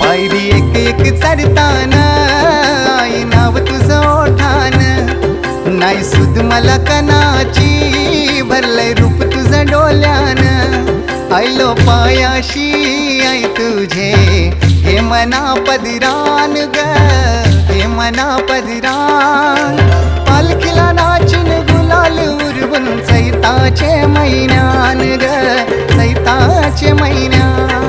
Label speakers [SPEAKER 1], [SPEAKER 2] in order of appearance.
[SPEAKER 1] आयरी एक एक चढतान आई नाव तुझं ओठान नाही सुद मला कणाची भरलंय रूप तुझं डोल्यान आयलो पायाशी आई तुझे हे मना पदिरान ग हे मना पदिरान पालखीला नाचिन गुलाल उरवून चैताचे महिन्यान ग चैताचे महिन्यान